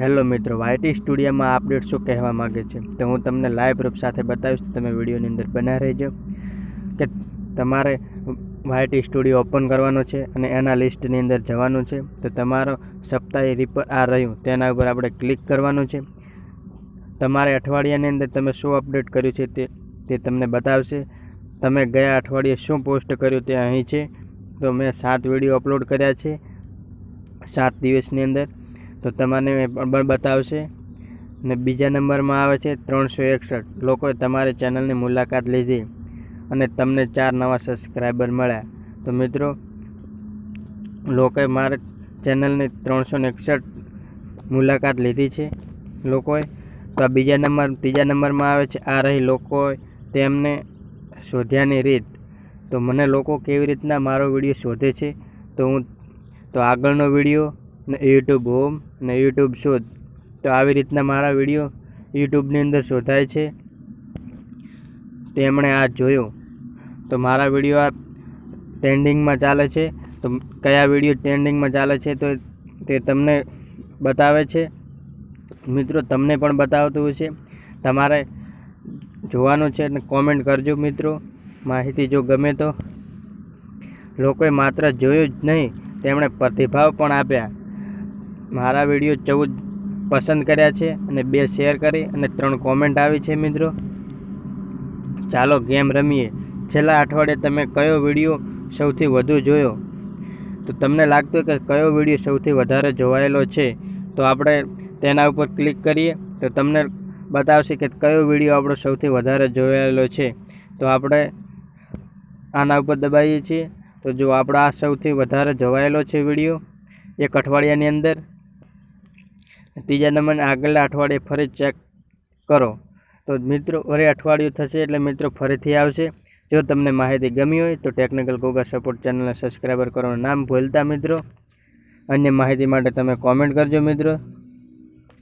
Hello મિત્રો, YT સ્ટુડિયોમાં update શું કહેવા માગે છે તો હું તમને લાઈવ પ્રૂફ સાથે બતાવીશ. તમે વિડીયોની અંદર બના રહેજો કે તમારે વાયટી સ્ટુડિયો ઓપન કરવાનો છે અને એના લિસ્ટની અંદર જવાનું છે. તો તમારો સપ્તાહી રિપોર્ટ આ રહ્યું, તેના ઉપર આપણે ક્લિક કરવાનું છે. તમારે અઠવાડિયાની અંદર તમે શું અપડેટ કર્યું છે તે તમને બતાવશે. તમે ગયા અઠવાડિયે શું પોસ્ટ કર્યું તે અહીં છે. તો મેં 7 વિડીયો અપલોડ કર્યા છે 7 દિવસની અંદર, તો તમને પણ બતાવશે. અને બીજા નંબરમાં આવે છે 361 લોકોએ તમારી ચેનલની મુલાકાત લીધી અને તમને 4 નવા સબસ્ક્રાઈબર મળ્યા. તો મિત્રો, લોકોએ મારી ચેનલની 361 મુલાકાત લીધી છે લોકોએ. તો આ ત્રીજા નંબરમાં આવે છે આ રહી લોકોએ તેમને શોધ્યાની રીત. તો મને લોકો કેવી રીતના મારો વિડીયો શોધે છે તો આગળનો વિડીયો ને યુટ્યુબ હોમ ને યુટ્યુબ શોધ, તો આવી રીતના મારા વિડીયો યુટ્યુબની અંદર શોધાય છે. તેમણે આ જોયું તો મારા વિડીયો આ ટ્રેન્ડિંગમાં ચાલે છે. તો કયા વિડીયો ટ્રેન્ડિંગમાં ચાલે છે તો તે તમને બતાવે છે. મિત્રો, તમને પણ બતાવતું હશે, તમારે જોવાનું છે અને કોમેન્ટ કરજો મિત્રો. માહિતી જો ગમે તો. લોકોએ માત્ર જોયું જ નહીં, તેમણે પ્રતિભાવ પણ આપ્યા. મારા વિડીયો 14 પસંદ કર્યા છે અને 2 શેર કરી અને 3 કોમેન્ટ આવી છે. મિત્રો, ચાલો ગેમ રમીએ. છેલ્લા અઠવાડિયે તમે કયો વિડીયો સૌથી વધુ જોયો? તો તમને લાગતું કે કયો વિડીયો સૌથી વધારે જોવાયેલો છે, તો આપણે તેના ઉપર ક્લિક કરીએ તો તમને બતાવશે કે કયો વિડીયો આપણો સૌથી વધારે જોવાયેલો છે. તો આપણે આના ઉપર દબાવીએ છીએ. તો જો આપણા સૌથી વધારે જોવાયેલો છે વિડીયો એક અઠવાડિયાની અંદર. ત્રીજા નંબરને આગળના અઠવાડિયે ફરી ચેક કરો. તો મિત્રો, વળી અઠવાડિયું થશે એટલે મિત્રો ફરીથી આવશે. જો તમને માહિતી ગમી હોય તો ટેકનિકલ ગોગા સપોર્ટ ચેનલને સબસ્ક્રાઈબર કરવાનું નામ ભૂલતા મિત્રો. અન્ય માહિતી માટે તમે કોમેન્ટ કરજો મિત્રો.